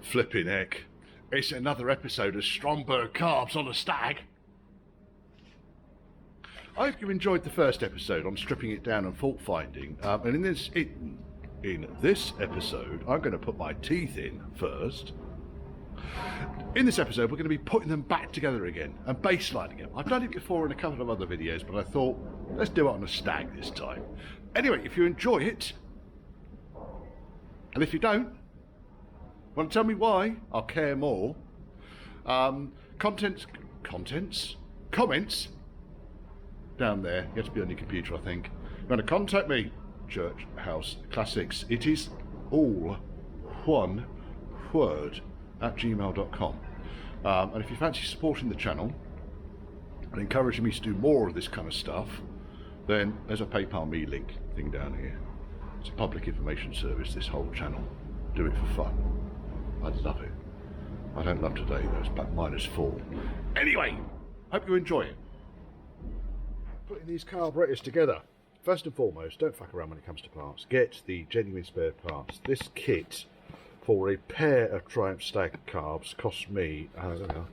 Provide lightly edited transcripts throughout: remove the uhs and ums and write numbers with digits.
Flipping heck. It's another episode of Stromberg Carbs on a Stag. I hope you enjoyed the first episode on stripping it down and fault finding. And in this episode, I'm going to put my teeth in first. In this episode, we're going to be putting them back together again and baselining them. I've done it before in a couple of other videos, but I thought, let's do it on a Stag this time. Anyway, if you enjoy it, and if you don't, want to tell me why? I'll care more. Comments down there. You have to be on your computer, I think. You want to contact me? Church House Classics. It is all one word at gmail.com. And if you fancy supporting the channel and encouraging me to do more of this kind of stuff, then there's a PayPal me link thing down here. It's a public information service, this whole channel. Do it for fun. I love it. I don't love today though, it's back -4. Anyway, hope you enjoy it. Putting these carburetors together. First and foremost, don't fuck around when it comes to parts. Get the genuine spare parts. This kit for a pair of Triumph Stag carbs cost me, I don't know,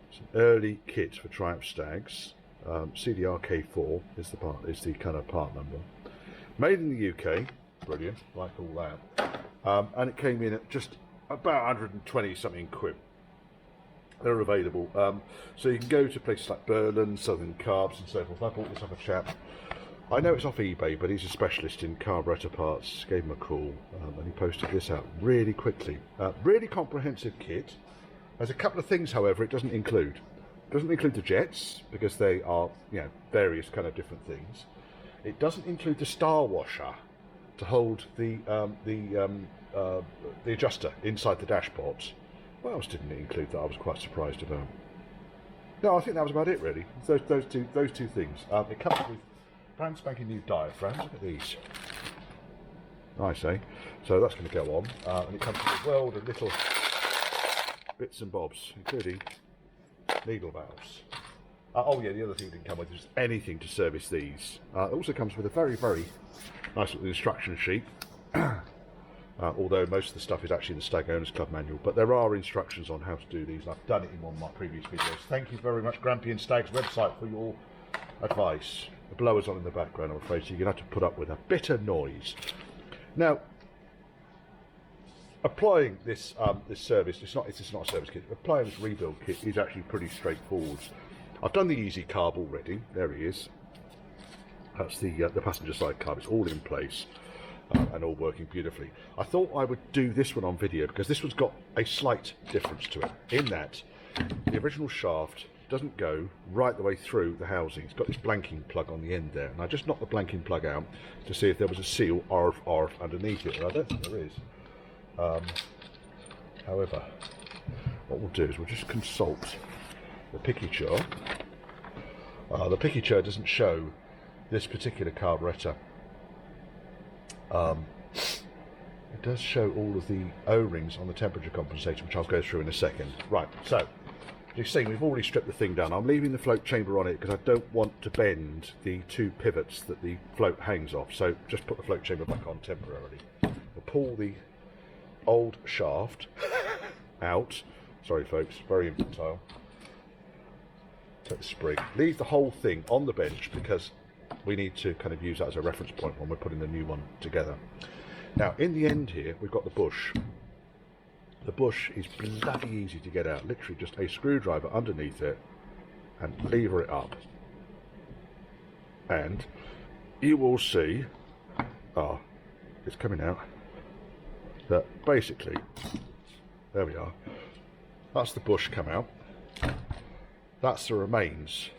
it's an early kit for Triumph Stags. CDRK4 is the kind of part number. Made in the UK, brilliant, like all that. And it came in at just about 120 something quid. They're available. So you can go to places like Berlin, Southern Carbs and so forth. I bought this off a chap. I know it's off eBay, but he's a specialist in carburetor parts. Gave him a call and he posted this out really quickly. Really comprehensive kit. There's a couple of things, however, it doesn't include. It doesn't include the jets, because they are, you know, various kind of different things. It doesn't include the star washer to hold the adjuster inside the Dashpot. What else didn't it include that I was quite surprised about? No, I think that was about it really. Those two things. It comes with brand spanking new diaphragms. Look at these. Nice, eh? So that's going to go on. And it comes with a world of little bits and bobs, including needle valves. Oh yeah, the other thing it didn't come with is anything to service these. It also comes with a very, very nice little instruction sheet. Although most of the stuff is actually in the Stag Owners Club manual, but there are instructions on how to do these. I've done it in one of my previous videos. Thank you very much, Grampian Stag's website, for your advice. The blower's on in the background, I'm afraid, so you're going to have to put up with a bit of noise. Now, applying this service, it's not a service kit. Applying this rebuild kit is actually pretty straightforward. I've done the easy carb already. There he is. That's the passenger side carb. It's all in place. And all working beautifully. I thought I would do this one on video because this one's got a slight difference to it, in that the original shaft doesn't go right the way through the housing. It's got this blanking plug on the end there, and I just knocked the blanking plug out to see if there was a seal arf underneath it, and I don't think there is. However, what we'll do is we'll just consult the picture. The picture doesn't show this particular carburetor. It does show all of the O-rings on the temperature compensator, which I'll go through in a second. Right, so you've seen we've already stripped the thing down. I'm leaving the float chamber on it because I don't want to bend the two pivots that the float hangs off, so just put the float chamber back on temporarily. We'll pull the old shaft out. Sorry folks, very infantile. Take the spring. Leave the whole thing on the bench because we need to kind of use that as a reference point when we're putting the new one together. Now, in the end here, we've got the bush. The bush is bloody easy to get out. Literally just a screwdriver underneath it and lever it up. And you will see, it's coming out, that basically, there we are. That's the bush come out. That's the remains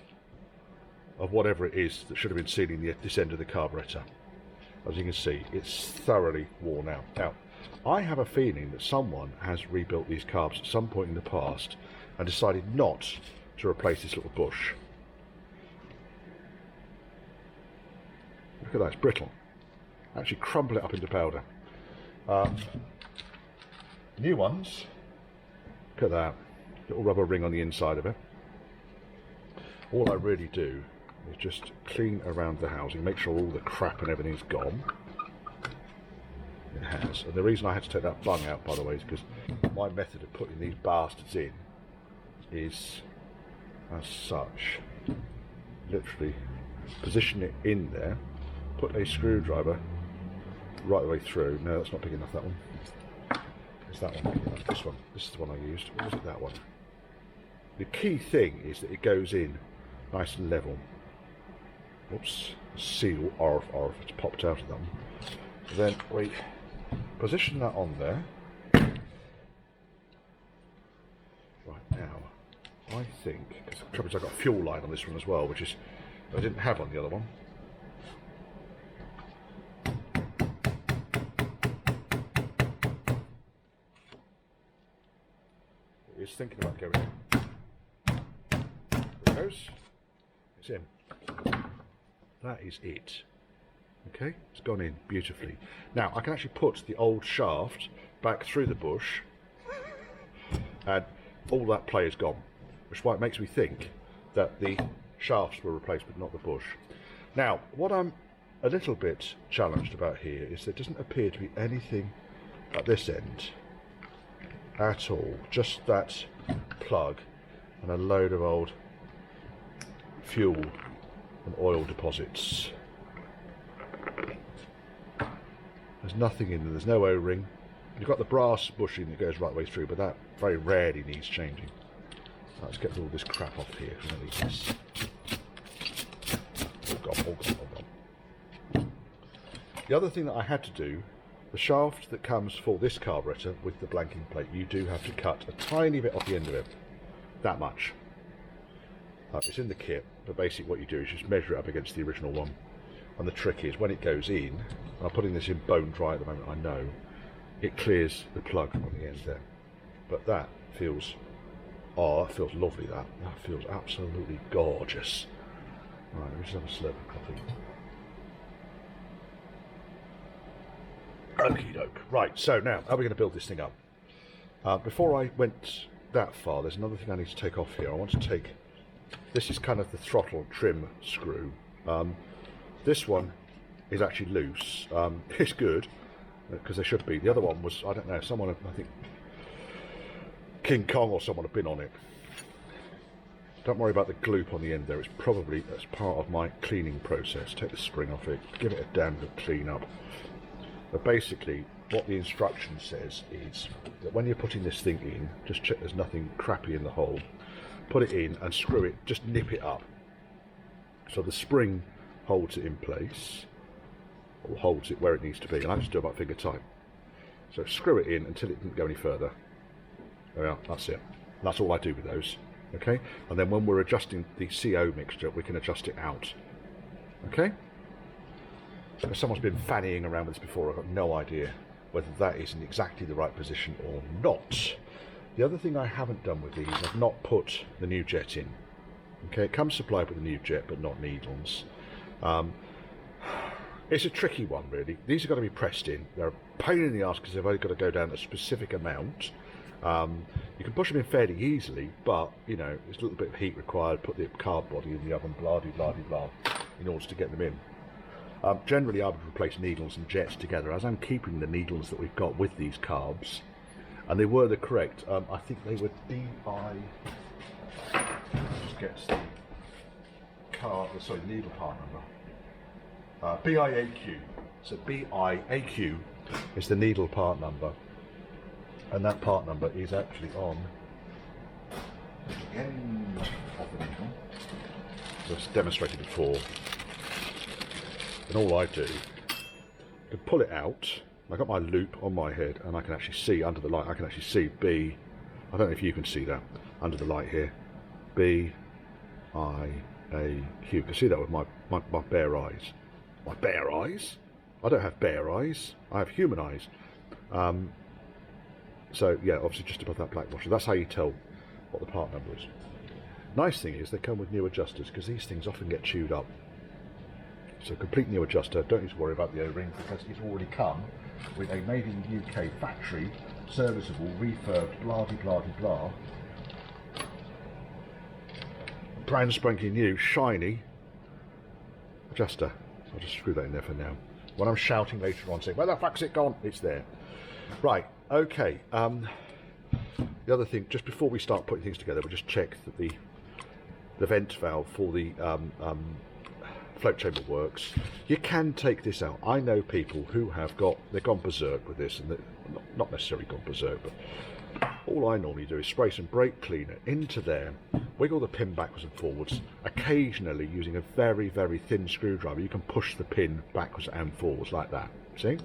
of whatever it is that should have been sealing this end of the carburetor. As you can see, it's thoroughly worn out. Now, I have a feeling that someone has rebuilt these carbs at some point in the past and decided not to replace this little bush. Look at that, it's brittle. Actually crumble it up into powder. New ones, look at that, little rubber ring on the inside of it. All I really do is just clean around the housing, make sure all the crap and everything's gone. It has. And the reason I had to take that bung out, by the way, is because my method of putting these bastards in is as such. Literally position it in there, put a screwdriver right the way through. No, that's not big enough, that one. It's that one big enough. This one. This is the one I used. Or was it that one? The key thing is that it goes in nice and level. Oops. Seal. Arf. It's popped out of that one. Then we position that on there. Right now, I think, because the trouble is I've got a fuel line on this one as well, which is I didn't have on the other one. It is thinking about going in. There it goes. It's in. That is it. Okay, it's gone in beautifully. Now I can actually put the old shaft back through the bush, and all that play is gone, which is why it makes me think that the shafts were replaced but not the bush. Now what I'm a little bit challenged about here is there doesn't appear to be anything at this end at all, just that plug and a load of old fuel and oil deposits. There's nothing in there, there's no O-ring. You've got the brass bushing that goes right the way through, but that very rarely needs changing. Let's get all this crap off here. This. All gone. The other thing that I had to do, the shaft that comes for this carburetor with the blanking plate, you do have to cut a tiny bit off the end of it. That much. It's in the kit, but basically what you do is just measure it up against the original one. And the trick is when it goes in, and I'm putting this in bone dry at the moment, I know, it clears the plug on the end there. But that feels, that feels lovely, that feels absolutely gorgeous. Right, let me just have a slurp of coffee. Okie doke. Right, so now, how are we going to build this thing up? Before I went that far, there's another thing I need to take off here. I want to take, this is kind of the throttle trim screw. This one is actually loose. It's good, because they should be. The other one was, I don't know, someone, I think King Kong or someone had been on it. Don't worry about the gloop on the end there. It's probably as part of my cleaning process. Take the spring off it, give it a damn good clean up. But basically, what the instruction says is that when you're putting this thing in, just check there's nothing crappy in the hole. Put it in and screw it, just nip it up. So the spring holds it in place, or holds it where it needs to be, and I just do about finger tight. So screw it in until it didn't go any further. There we are, that's it. That's all I do with those. Okay, and then when we're adjusting the CO mixture, we can adjust it out. Okay. So someone's been fannying around with this before. I've got no idea whether that is in exactly the right position or not. The other thing I haven't done with these, I've not put the new jet in. Okay, it comes supplied with a new jet, but not needles. It's a tricky one, really. These are going to be pressed in. They're a pain in the arse because they've only got to go down a specific amount. You can push them in fairly easily, but you know, there's a little bit of heat required. Put the carb body in the oven, blah de blah de blah, in order to get them in. Generally, I would replace needles and jets together, as I'm keeping the needles that we've got with these carbs, and they were the correct. I think they were DI. Just gets the needle part number. BIAQ. So BIAQ is the needle part number. And that part number is actually on the end of the needle. So it's demonstrated before. And all I do to pull it out, I got my loop on my head and I can actually see under the light, I can actually see B, I don't know if you can see that, under the light here, BIAQ. You can see that with my bare eyes. My bare eyes? I don't have bare eyes, I have human eyes. So yeah, obviously just above that black washer. That's how you tell what the part number is. Nice thing is they come with new adjusters, because these things often get chewed up. So complete new adjuster, don't need to worry about the O-ring, because it's already come with a made in the UK factory, serviceable, refurbed, blah de blah de blah. Brand spanking new, shiny adjuster. So I'll just screw that in there for now. When I'm shouting later on, saying, where the fuck's it gone? It's there. Right, okay. The other thing, just before we start putting things together, we'll just check that the vent valve for the float chamber works. You can take this out. I know people who have they've gone berserk with this, and they're not necessarily gone berserk, but all I normally do is spray some brake cleaner into there, wiggle the pin backwards and forwards. Occasionally, using a very, very thin screwdriver, you can push the pin backwards and forwards like that. See?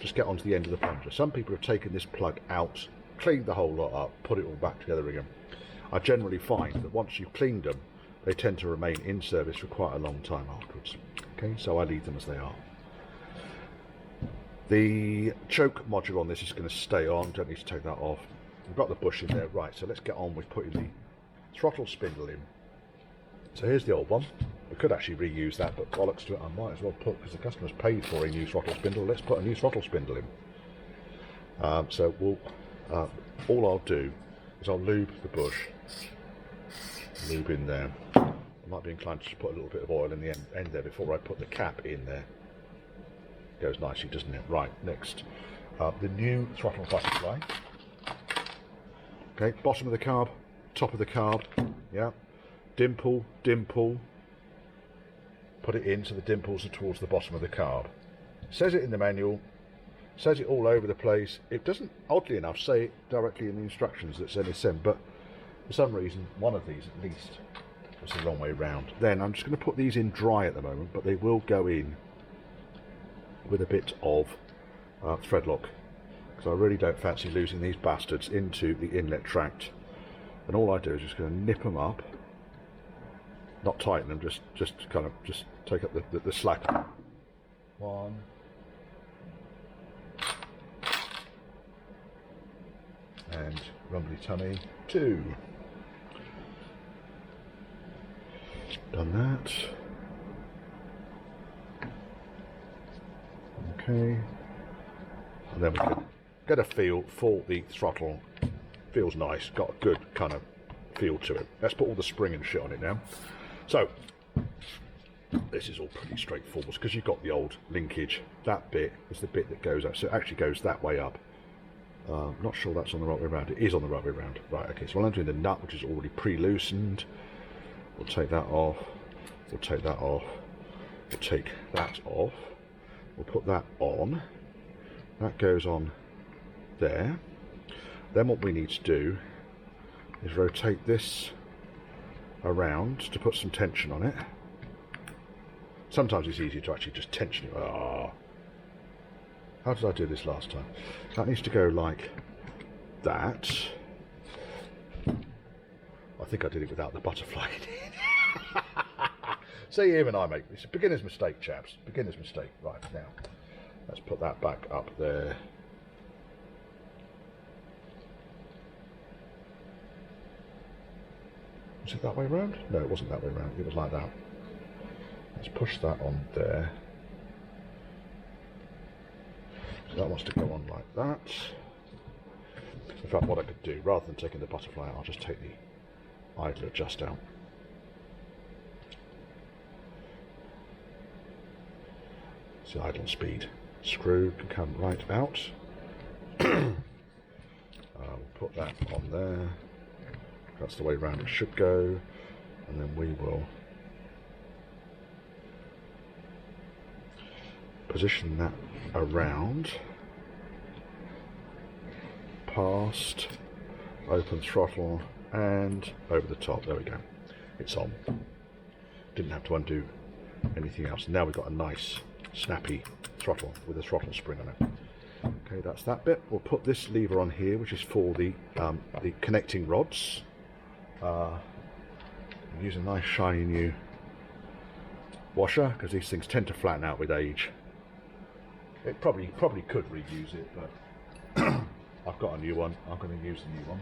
Just get onto the end of the plunger. Some people have taken this plug out, cleaned the whole lot up, put it all back together again. I generally find that once you've cleaned them, they tend to remain in service for quite a long time afterwards. Okay, so I leave them as they are. The choke module on this is going to stay on, don't need to take that off. We've got the bush in there, right, so let's get on with putting the throttle spindle in. So here's the old one. We could actually reuse that, but bollocks to it, I might as well put, because the customer's paid for a new throttle spindle, let's put a new throttle spindle in. So we'll, all I'll do is I'll lube the bush, lube in there. I might be inclined to put a little bit of oil in the end there before I put the cap in there. Goes nicely, doesn't it? Right, next, the new throttle butterfly. Okay, bottom of the carb, top of the carb, yeah. Dimple, dimple. Put it in so the dimples are towards the bottom of the carb. Says it in the manual, says it all over the place. It doesn't, oddly enough, say it directly in the instructions that Zenith sent, but for some reason, one of these at least was the wrong way round. Then I'm just going to put these in dry at the moment, but they will go in with a bit of thread lock, because I really don't fancy losing these bastards into the inlet tract. And all I do is just going to nip them up, not tighten them, just take up the slack. 1, and rumbly tummy 2. Done that. Okay, and then we can get a feel for the throttle. Feels nice, got a good kind of feel to it. Let's put all the spring and shit on it now. So this is all pretty straightforward because you've got the old linkage. That bit is the bit that goes up, so it actually goes that way up. Not sure that's on the right way around. It is on the right way around. Right, okay, so while I'm doing the nut, which is already pre-loosened, we'll take that off, we'll take that off, we'll take that off, we'll put that on, that goes on there. Then what we need to do is rotate this around to put some tension on it. Sometimes it's easier to actually just tension it. Oh. How did I do this last time? That needs to go like that. I think I did it without the butterfly. See, even I make this. It's a beginner's mistake, chaps. Beginner's mistake. Right, now, let's put that back up there. Was it that way round? No, it wasn't that way round. It was like that. Let's push that on there. So that wants to go on like that. In fact, what I could do, rather than taking the butterfly out, I'll just take the idler just out. It's the idle speed. Screw can come right out. We'll put that on there. That's the way round it should go. And then we will position that around, past, open throttle, and over the top. There we go. It's on. Didn't have to undo anything else. Now we've got a nice, snappy throttle with a throttle spring on it. Okay, that's that bit. We'll put this lever on here, which is for the connecting rods. Use a nice shiny new washer because these things tend to flatten out with age. It probably could reuse it, but I've got a new one. I'm going to use the new one.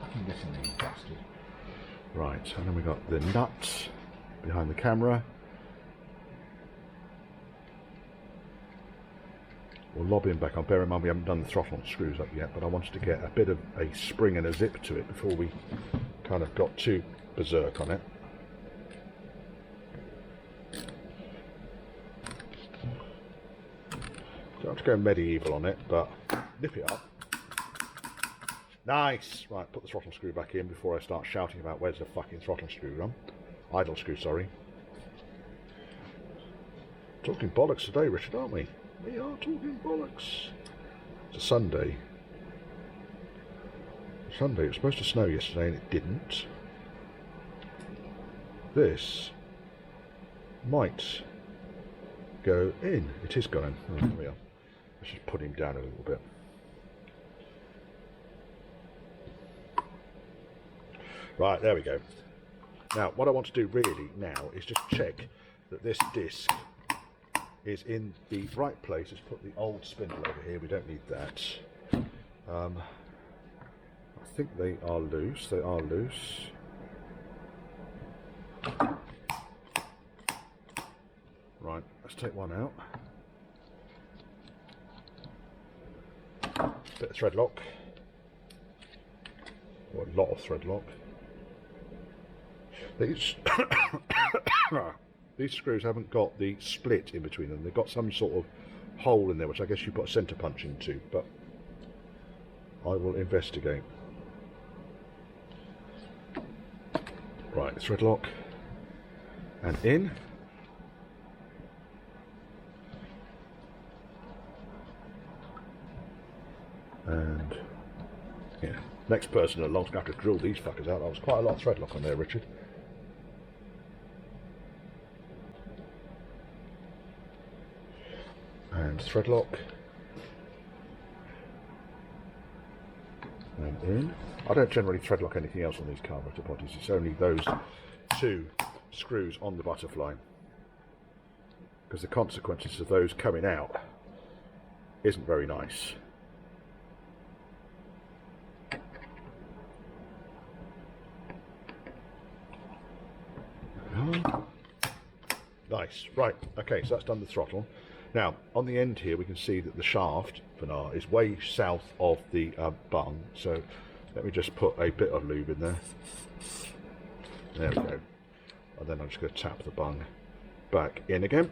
Fucking listening, bastard. Right, and then we've got the nuts behind the camera. We'll lob him back on. Bear in mind we haven't done the throttle and screws up yet, but I wanted to get a bit of a spring and a zip to it before we kind of got too berserk on it. Don't have to go medieval on it, but nip it up. Nice! Right, put the throttle screw back in before I start shouting about where's the fucking throttle screw gone. Idle screw, sorry. Talking bollocks today, Richard, aren't we? We are talking bollocks. It's a Sunday. Sunday, it was supposed to snow yesterday and it didn't. This might go in. It is going. Oh, there we are. Let's just put him down a little bit. Right, there we go. Now, what I want to do really now is just check that this disc is in the right place. Let's put the old spindle over here. We don't need that. I think they are loose. They are loose. Right, let's take one out. Bit of thread lock. Or a lot of thread lock. These these screws haven't got the split in between them. They've got some sort of hole in there, which I guess you put a centre punch into, but I will investigate. Right, thread lock and in. And yeah, next person along's going to have to drill these fuckers out. That was quite a lot of thread lock on there, Richard. And thread lock. And in. I don't generally thread lock anything else on these carburetor bodies. It's only those two screws on the butterfly, because the consequences of those coming out isn't very nice. Nice. Right, okay, so that's done the throttle. Now, on the end here we can see that the shaft for now is way south of the bung, so let me just put a bit of lube in there. There we go. And then I'm just going to tap the bung back in again.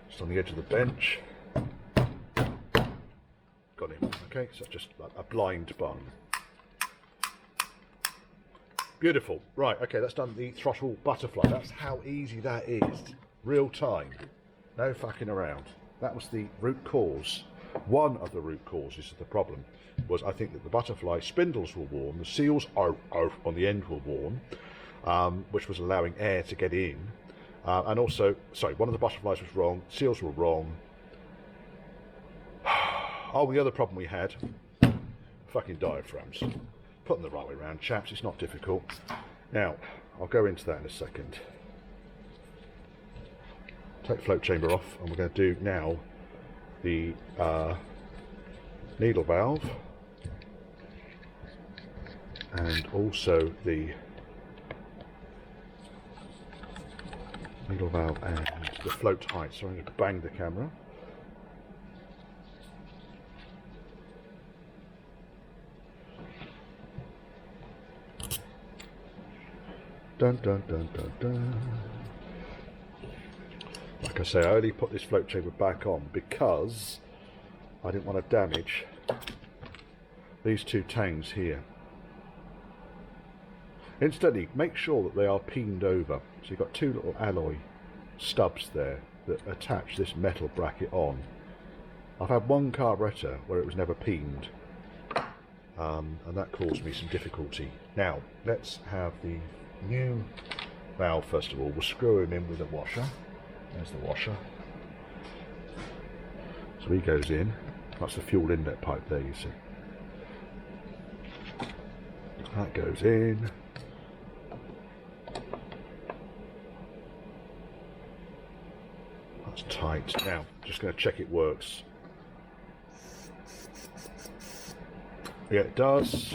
Just on the edge of the bench. Got him. Okay, so it's just like a blind bung. Beautiful. Right, okay, that's done the throttle butterfly. That's how easy that is. Real time. No fucking around. That was the root cause. One of the root causes of the problem was, I think, that the butterfly spindles were worn, the seals on the end were worn, which was allowing air to get in. And also, sorry, one of the butterflies was wrong, seals were wrong. Oh, the other problem we had, fucking diaphragms. Put them the right way around, chaps, it's not difficult. Now, I'll go into that in a second. Take the float chamber off, and we're going to do now the needle valve, and also the needle valve and the float height. So I'm going to bang the camera. Dun dun dun dun dun. Like I say, I only put this float chamber back on because I didn't want to damage these two tangs here. Incidentally, make sure that they are peened over. So you've got two little alloy stubs there that attach this metal bracket on. I've had one carburetor where it was never peened, and that caused me some difficulty. Now, let's have the new valve first of all. We'll screw him in with a washer. There's the washer. So he goes in. That's the fuel inlet pipe there, you see. That goes in. That's tight. Now, just going to check it works. Yeah, it does.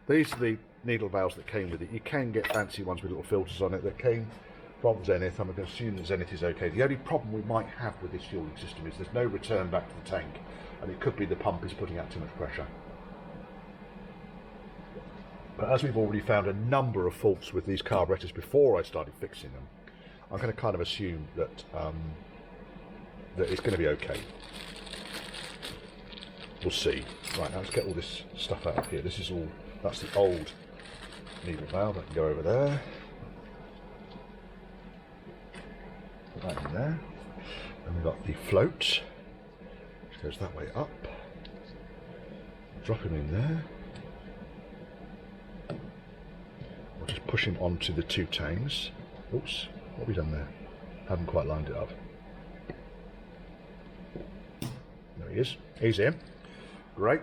These are the needle valves that came with it. You can get fancy ones with little filters on it that came from Zenith. I'm going to assume that Zenith is okay. The only problem we might have with this fueling system is there's no return back to the tank, and it could be the pump is putting out too much pressure. But as we've already found a number of faults with these carburetors before I started fixing them, I'm going to kind of assume that that it's going to be okay. We'll see. Right, now let's get all this stuff out of here. This is all, that's the old needle valve. I can go over there. Put that in there. And we've got the float, which goes that way up. Drop him in there. We'll just push him onto the two tangs. Oops, what have we done there? Haven't quite lined it up. There he is. He's in. Great.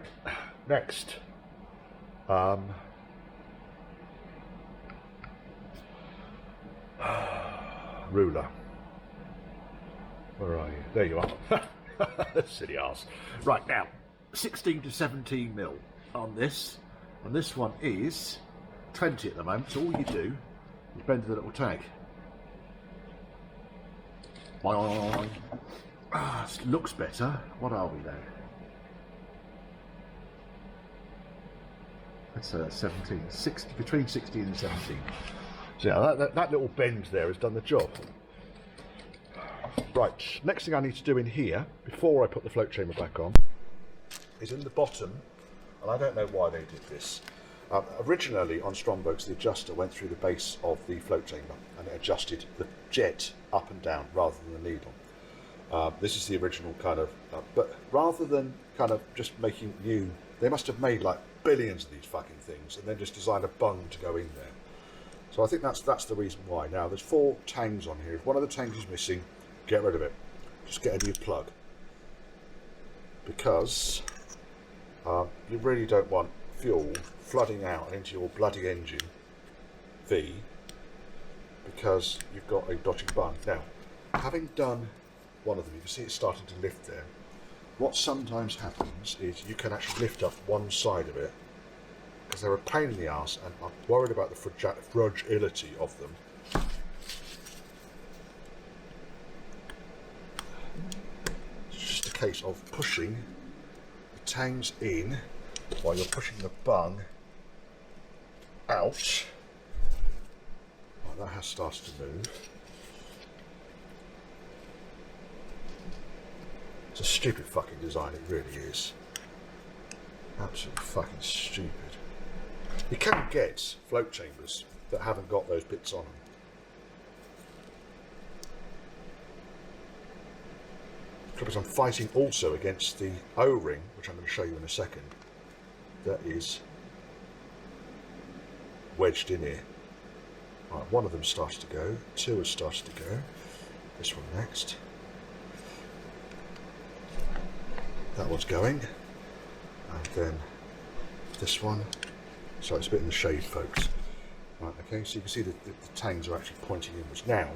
Next. Ruler. Where are you? There you are. Silly arse. Right, now, 16 to 17 mil on this, and this one is 20 at the moment, so all you do is bend the little tag. Looks better. What are we now? That's 17, 60, between 16 and 17. So yeah, that little bend there has done the job. Right, next thing I need to do in here, before I put the float chamber back on, is in the bottom, and I don't know why they did this. Originally on Stromberg's, the adjuster went through the base of the float chamber and it adjusted the jet up and down rather than the needle. This is the original kind of, but rather than kind of just making new, they must have made like billions of these fucking things and then just designed a bung to go in there. So I think that's the reason why. Now there's 4 tangs on here. If one of the tangs is missing, get rid of it. Just get a new plug. Because you really don't want fuel flooding out into your bloody engine V, because you've got a dodgy bung. Now, having done one of them, you can see it's starting to lift there. What sometimes happens is you can actually lift up one side of it, because they're a pain in the arse, and I'm worried about the fragility of them. It's just a case of pushing the tangs in while you're pushing the bung out. Right, that has started to move. It's a stupid fucking design, it really is. Absolutely fucking stupid. You can get float chambers that haven't got those bits on them. Because I'm fighting also against the O-ring, which I'm going to show you in a second, that is wedged in here. Right, one of them starts to go, 2 has started to go, this one next. That one's going, and then this one. So it's a bit in the shade, folks. Right, okay, so you can see that the tangs are actually pointing inwards. Now,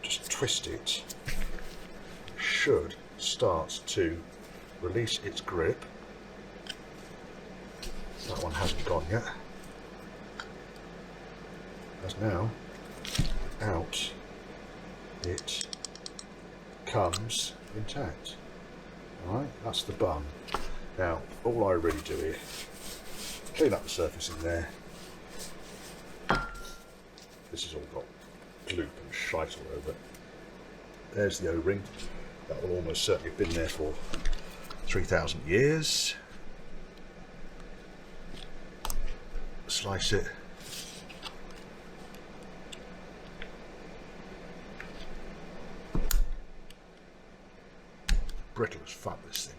just twist it. Should start to release its grip. That one hasn't gone yet. As now, out it comes intact. Alright, that's the bung. Now, all I really do here, clean up the surface in there. This has all got gloop and shite all over it. There's the O-ring. That will almost certainly have been there for 3,000 years. Slice it. Brittle as fuck, this thing.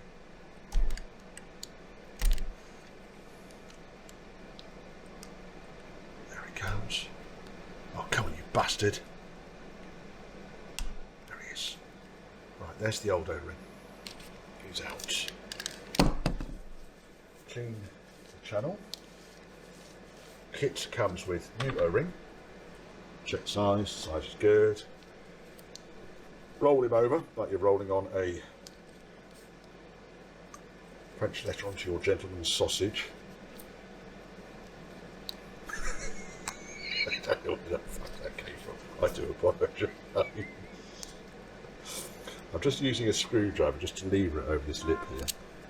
There he comes. Oh, come on, you bastard. There he is. Right, there's the old O-ring. He's out. Clean the channel. Kit comes with new O-ring. Check size. Size is good. Roll him over like you're rolling on a French letter onto your gentleman's sausage. I don't know where the fuck that came from. I do apologise. I'm just using a screwdriver just to lever it over this lip here.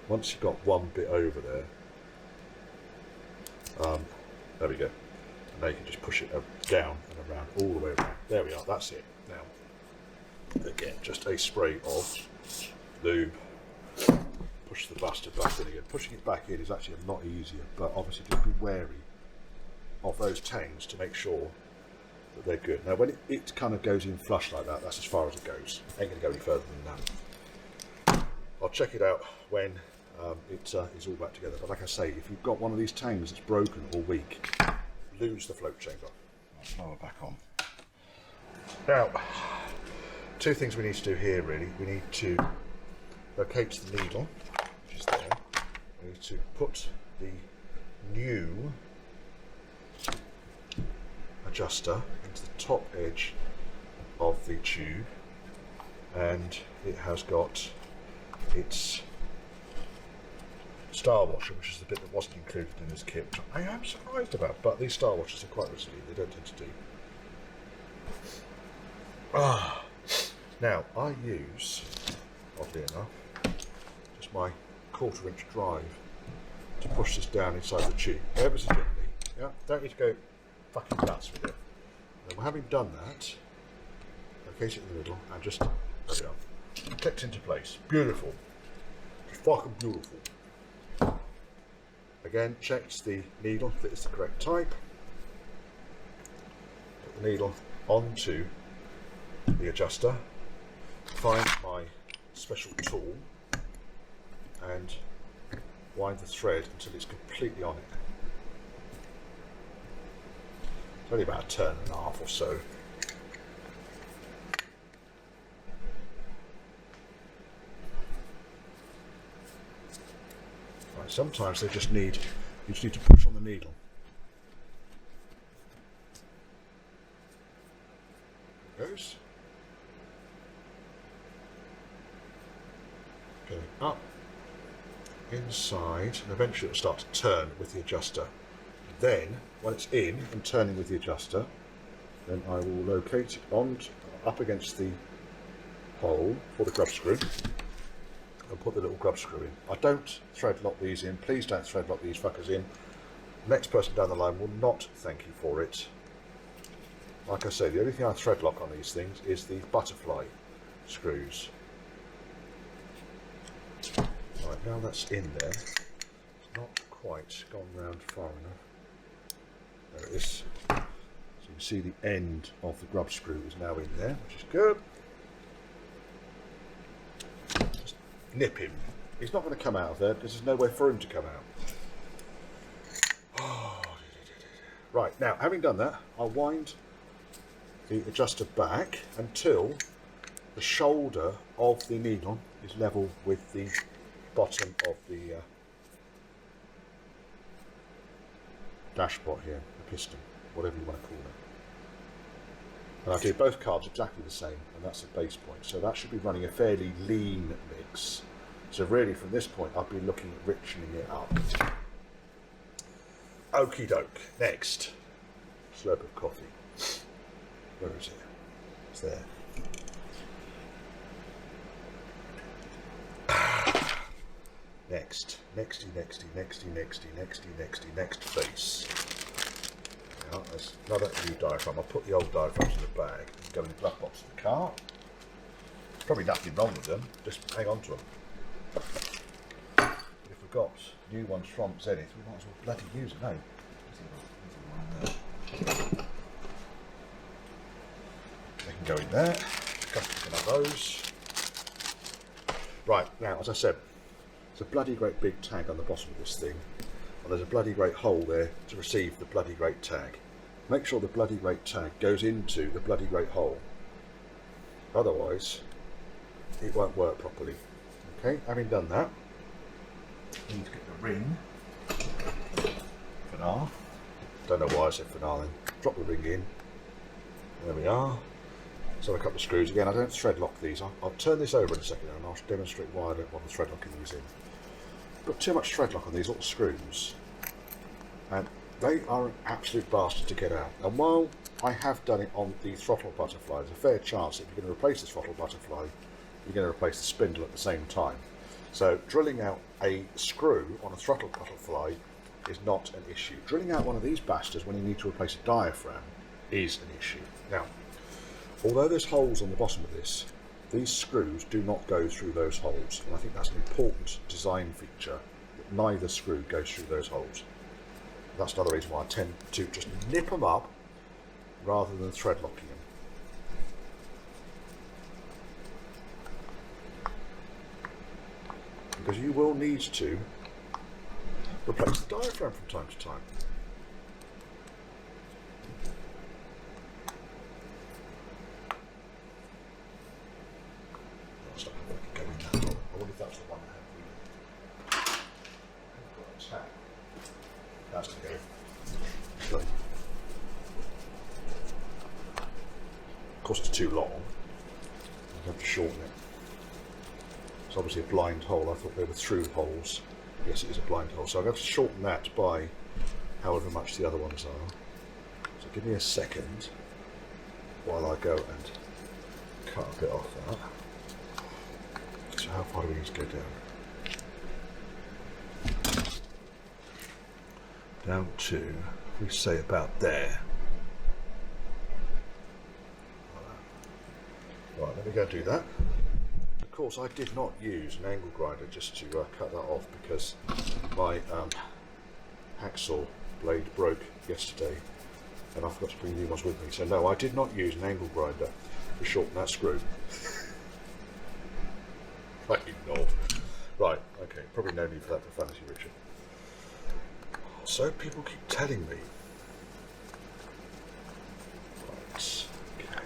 Once you've got one bit over there, there we go. And now you can just push it down and around, all the way around. There we are, that's it. Now, Again, just a spray of lube. Push the bastard back in again. Pushing it back in is actually a lot easier, but obviously just be wary of those tangs to make sure that they're good. Now when it kind of goes in flush like that, that's as far as it goes. Ain't going to go any further than that. I'll check it out when it's all back together. But like I say, if you've got one of these tangs that's broken or weak, lose the float chamber. I'll blow it back on. Now, two things we need to do here really. We need to locate the needle, which is there. We need to put the new adjuster into the top edge of the tube, and it has got its star washer, which is the bit that wasn't included in this kit, which I am surprised about, but these star washers are quite resilient, they don't tend to do. Now I use, oddly enough, just my 1/4 inch drive to push this down inside the tube, ever so gently. Yeah, don't need to go fucking nuts with it. And having done that, locate it in the middle and just, there we are, clicked into place. Beautiful. Just fucking beautiful. Again, checked the needle if it's the correct type. Put the needle onto the adjuster. Find my special tool and wind the thread until it's completely on it. It's only about a turn and a half or so. Right, sometimes you just need to push on the needle. There it goes. Going up, inside, and eventually it will start to turn with the adjuster. Then, when it's in and turning with the adjuster, then I will locate it up against the hole for the grub screw and put the little grub screw in. I don't thread lock these in. Please don't thread lock these fuckers in. Next person down the line will not thank you for it. Like I say, the only thing I thread lock on these things is the butterfly screws. Right, now that's in there, it's not quite gone round far enough. There it is. So you can see the end of the grub screw is now in there, which is good. Just nip him. He's not going to come out of there because there's nowhere for him to come out. Right, now having done that, I'll wind the adjuster back until the shoulder of the needle is level with the bottom of the dashpot here, the piston, whatever you want to call it. And I do both carbs exactly the same, and that's the base point. So that should be running a fairly lean mix. So really from this point I'll be looking at richening it up. Okie doke. Next, slurp of coffee. Where is it? It's there. Next face. Now, there's another new diaphragm. I'll put the old diaphragms in the bag and go in the glove box of the car. There's probably nothing wrong with them, just hang on to them. But if we've got new ones from Zenith, we might as well bloody use them, no? They can go in there. Customers can have those. Right, now, as I said, there's a bloody great big tag on the bottom of this thing, and there's a bloody great hole there to receive the bloody great tag. Make sure the bloody great tag goes into the bloody great hole, otherwise it won't work properly. Okay, having done that, you need to get the ring finale. Don't know why I said finale. Drop the ring in. There we are. So a couple of screws again. I don't thread lock these. I'll turn this over in a second and I'll demonstrate why I don't want the thread locking these in. Got too much thread lock on these little screws, and they are an absolute bastard to get out. And while I have done it on the throttle butterfly, there's a fair chance that if you're going to replace the throttle butterfly, you're going to replace the spindle at the same time. So drilling out a screw on a throttle butterfly is not an issue. Drilling out one of these bastards when you need to replace a diaphragm is an issue. Now, although there's holes on the bottom of this, these screws do not go through those holes, and I think that's an important design feature, that neither screw goes through those holes. That's another reason why I tend to just nip them up rather than thread locking them. Because you will need to replace the diaphragm from time to time. I wonder if that's the one I have. That's going to go. Of course, it's too long. You have to shorten it. It's obviously a blind hole. I thought they were through holes. Yes, it is a blind hole. So I'm going to shorten that by however much the other ones are. So give me a second while I go and cut a bit off that. So how far do we need to go down? Down to, we say about there. Right, let me go do that. Of course, I did not use an angle grinder just to cut that off because my hacksaw blade broke yesterday and I forgot to bring new ones with me. So no, I did not use an angle grinder to shorten that screw. Fucking knob. Right, okay, probably no need for that profanity, Richard. So people keep telling me. Right, okay.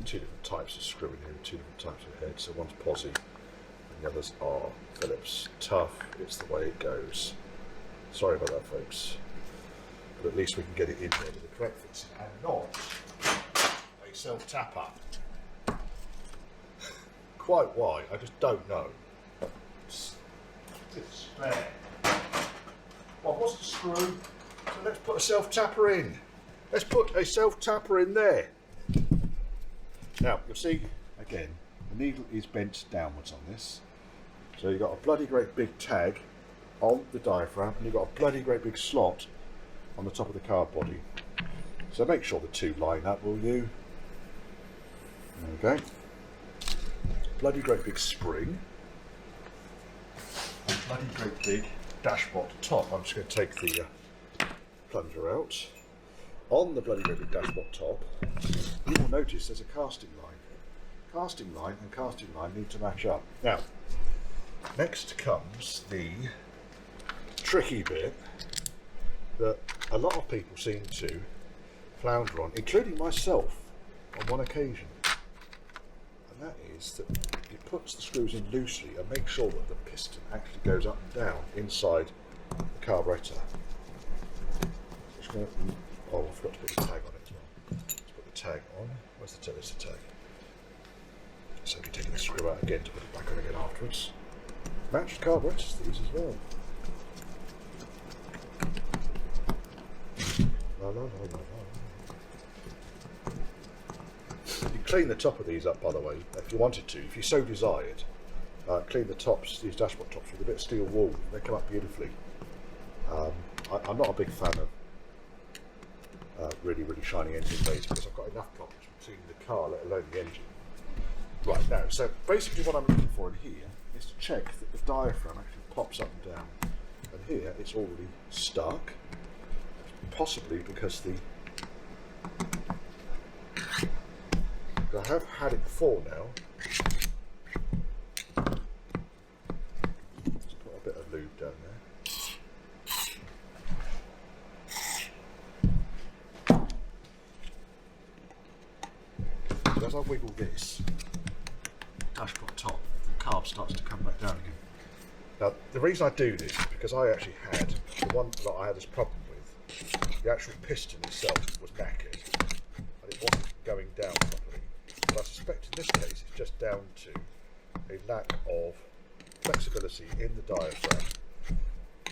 Two different types of screw in here, two different types of heads. So one's posi and the others are Phillips. Tough, it's the way it goes. Sorry about that, folks. But at least we can get it in there to the correct fixing and not a self-tapper. Quite why, I just don't know. It's spare. Well, what's the screw? So let's put a self-tapper in. Let's put a self-tapper in there. Now, you'll see, again, the needle is bent downwards on this. So you've got a bloody great big tag on the diaphragm, and you've got a bloody great big slot on the top of the carb body. So make sure the two line up, will you? Okay. Bloody great big spring. And bloody great big Dashpot top. I'm just going to take the plunger out. On the bloody great big Dashpot top, you will notice there's a casting line. Casting line and casting line need to match up. Now, next comes the tricky bit that a lot of people seem to flounder on, including myself on one occasion. And that is that it puts the screws in loosely and makes sure that the piston actually goes up and down inside the carburetor. Oh, I forgot to put the tag on it as well. Let's put the tag on. Where's the tag? There's the tag. So we're taking the screw out again to put it back on again afterwards. Matched carburetors, these as well. La, la, la, la, la. You can clean the top of these up, by the way, if you wanted to, if you so desired. Clean the tops, these Dashpot tops, with a bit of steel wool. They come up beautifully. I'm not a big fan of really shiny engine bays because I've got enough problems between the car, let alone the engine. Right, now, so basically what I'm looking for in here is to check that the diaphragm actually pops up and down. And here it's already stuck, possibly because I have had it before now. Let's put a bit of lube down there. As I wiggle this Dashpot top, the carb starts to come back down again. Now, the reason I do this is because I actually had the one that I had this problem with. The actual piston itself was knackered and it wasn't going down properly. But I suspect in this case it's just down to a lack of flexibility in the diaphragm.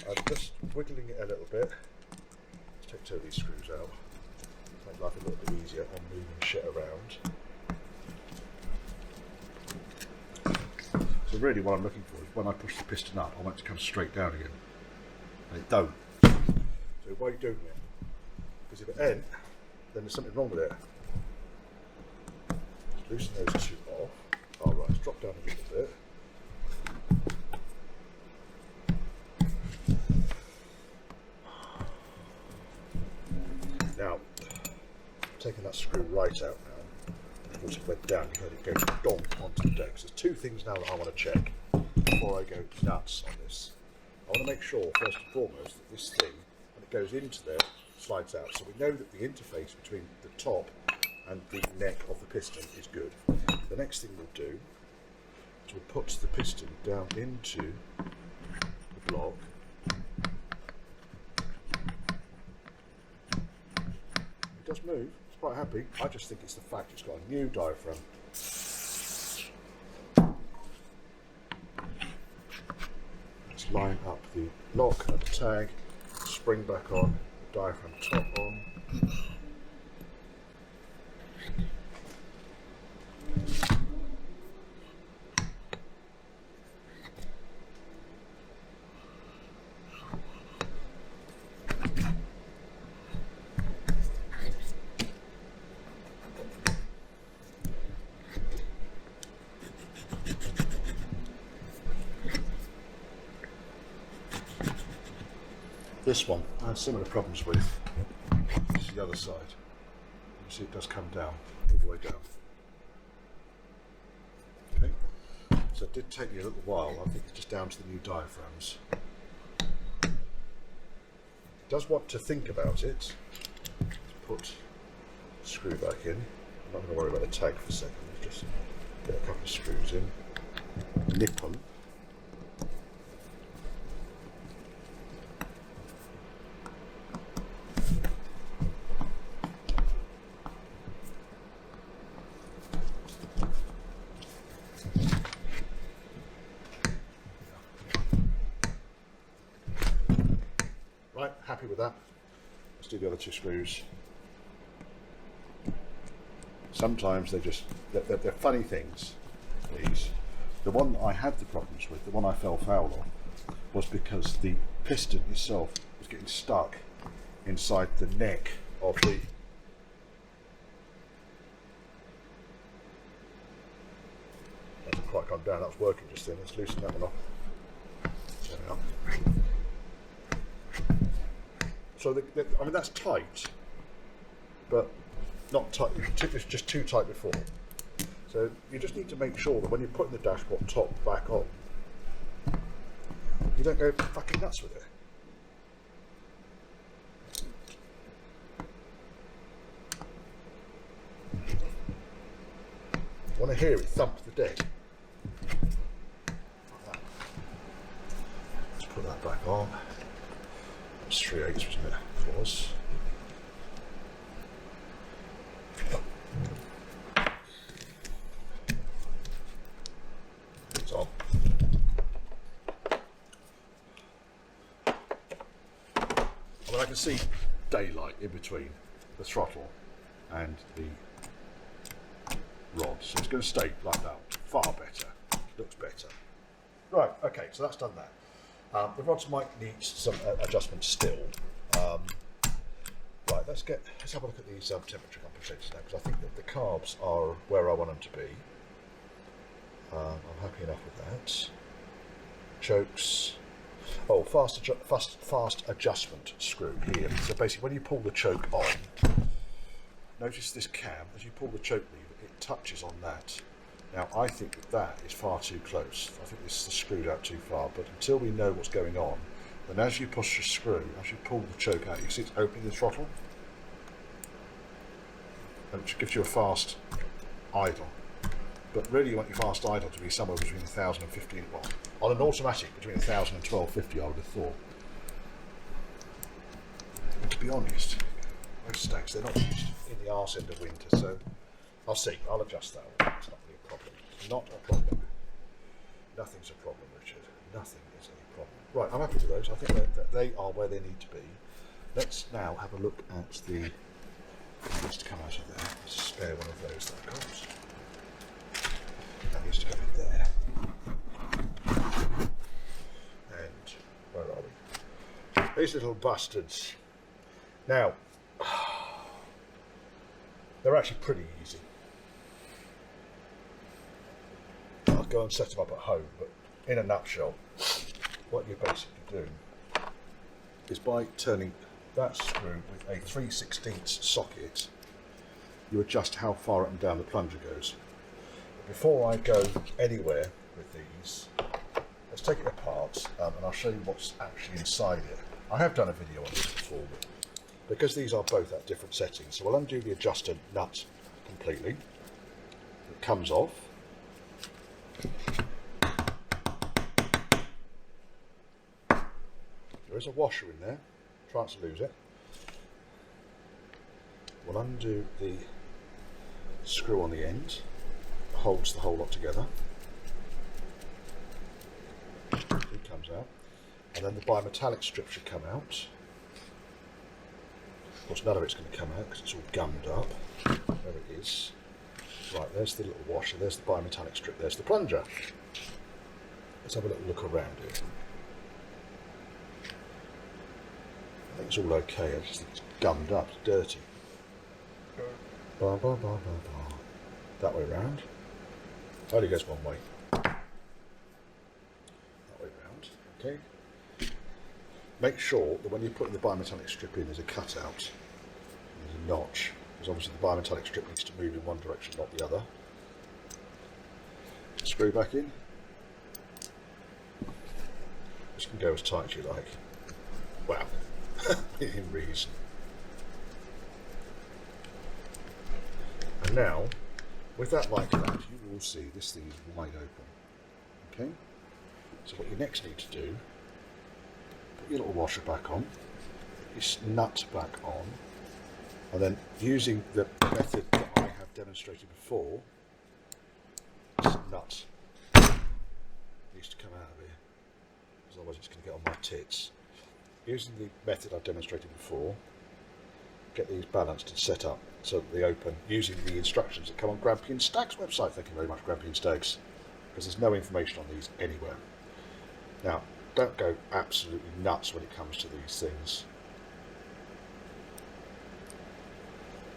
I'm just wiggling it a little bit. Let's take two of these screws out. Make life a little bit easier on moving shit around. So really what I'm looking for is when I push the piston up, I want it to come straight down again. And it don't. So why are you doing it? Because if it ain't, then there's something wrong with it. loosen those two off. All right, let's drop down a little bit. Now, taking that screw right out now, once it went down, you heard it go donk onto the deck. So there's two things now that I want to check before I go nuts on this. I want to make sure, first and foremost, that this thing, when it goes into there, slides out. So we know that the interface between the top and the neck of the piston is good. The next thing we'll do is we'll put the piston down into the block. It does move, it's quite happy. I just think it's the fact it's got a new diaphragm. Let's line up the lock and the tag, spring back on, diaphragm top on. This one I had similar problems with. This is the other side. You see it does come down, all the way down. Okay, so it did take me a little while. I think it's just down to the new diaphragms. It does want to think about it. Let's put the screw back in. I'm not going to worry about the tag for a second. Let's just get a couple of screws in. Nipple. Right, happy with that. Let's do the other two screws. Sometimes they're funny things, these. The one I had the problems with, the one I fell foul of, was because the piston itself was getting stuck inside the neck of the that didn't quite come down, that was working just then. Let's loosen that one off. Turn it up. So I mean that's tight, but not tight. It's just too tight before. So you just need to make sure that when you're putting the Dashpot top back on, you don't go fucking nuts with it. I want to hear it thump the deck. Like that. Let's put that back on. It's 3/8, wasn't it? It was. It's on. I mean, I can see daylight in between the throttle and the rod, so it's going to stay like that. Far better. Looks better. Right. Okay. So that's done that. The rods might need some adjustment still. Right, let's have a look at these temperature compensators now, because I think that the carbs are where I want them to be. I'm happy enough with that. Chokes. Oh, fast adjustment screw here. So basically, when you pull the choke on, notice this cam. As you pull the choke lever, it touches on that. Now, I think that is far too close. I think this is screwed out too far, but until we know what's going on, then as you push the screw, as you pull the choke out, you see it's opening the throttle, and it gives you a fast idle. But really you want your fast idle to be somewhere between 1,000 and 15, well, on an automatic, between 1,000 and 1,250, I would have thought. And to be honest, most stags, they're not used in the arse end of winter, so I'll see, I'll adjust that one. It's not really a problem. It's not a problem. Nothing's a problem, Richard. Nothing is a problem. Right, I'm happy with those. I think that they are where they need to be. Let's now have a look at the that needs to come out of there. Let's spare one of those that I've got. That needs to go in there. And where are we? These little bastards. Now, they're actually pretty easy. go and set them up at home, but in a nutshell, what you basically do is by turning that screw with a 3/16 socket, you adjust how far up and down the plunger goes. But before I go anywhere with these, let's take it apart and I'll show you what's actually inside it. I have done a video on this before, but because these are both at different settings, so we'll undo the adjuster nut completely. It comes off. There is a washer in there, try not to lose it. We'll undo the screw on the end, holds the whole lot together. It comes out, and then the bimetallic strip should come out. Of course, none of it's going to come out because it's all gummed up. There it is. Right, there's the little washer, there's the bimetallic strip, there's the plunger. Let's have a little look around it. I think it's all okay, I just think it's gummed up, it's dirty. Blah, blah, blah, blah, blah. That way round. Only goes one way. That way round, okay. Make sure that when you're putting the bimetallic strip in, there's a cutout, there's a notch, because obviously the bimetallic strip needs to move in one direction, not the other. Screw back in. This can go as tight as you like. Wow, within reason. And now, with that like that, you will see this thing is wide open. Okay? So what you next need to do, put your little washer back on, put your nut back on, and then using the method that I have demonstrated before, this nut needs to come out of here, because otherwise it's going to get on my tits. Using the method I've demonstrated before, get these balanced and set up so that they open using the instructions that come on Grampy and Stag's website. Thank you very much, Grampy and Stags, because there's no information on these anywhere. Now, don't go absolutely nuts when it comes to these things.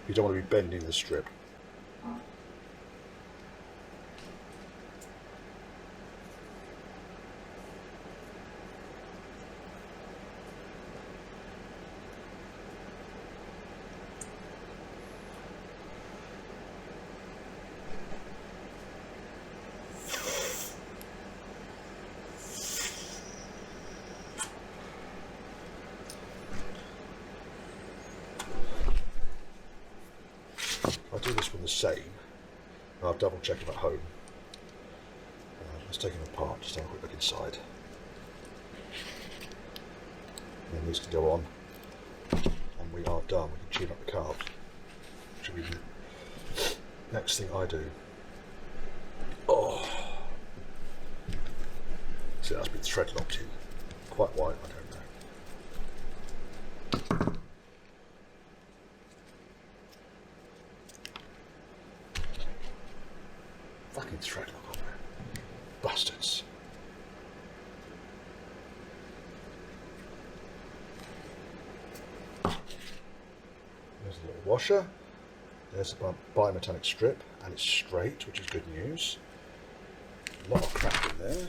You don't want to be bending the strip. I'll do this one the same, and I'll double check them at home. Let's take them apart, just have a quick look inside. And then these can go on, and we are done. We can tune up the carbs. Should be the next thing I do. Oh, see, that's been thread locked in. Quite wide, I don't know. Fucking thread lock on there. Bastards. There's a little washer. There's a bimetallic strip, and it's straight, which is good news. A lot of crap in there.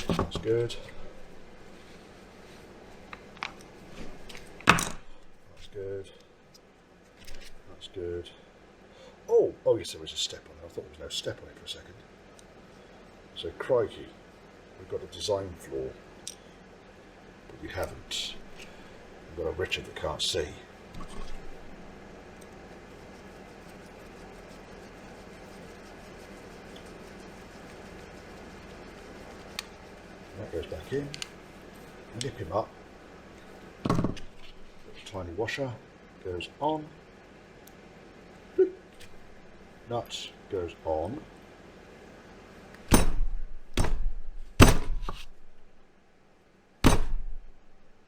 That's good. That's good. That's good. Oh yes, there is a step on it. I thought there was no step on it for a second. So crikey, we've got a design flaw, but we haven't. We've got a Richard that can't see. That goes back in, nip him up, tiny washer goes on, boop. Nut goes on,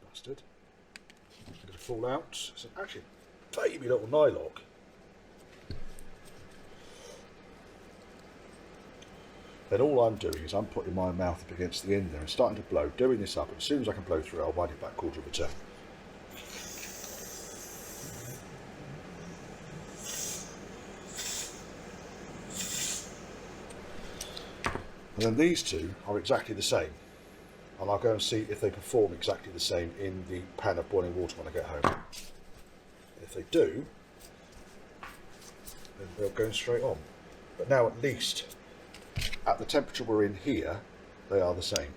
bastard, it's going to fall out, so actually baby little nylock. Then all I'm doing is I'm putting my mouth up against the end there and starting to blow, doing this up, and as soon as I can blow through, I'll wind it back quarter of a turn. And then these two are exactly the same, and I'll go and see if they perform exactly the same in the pan of boiling water when I get home. And if they do, then they'll go straight on. But now at least, at the temperature we're in here, they are the same.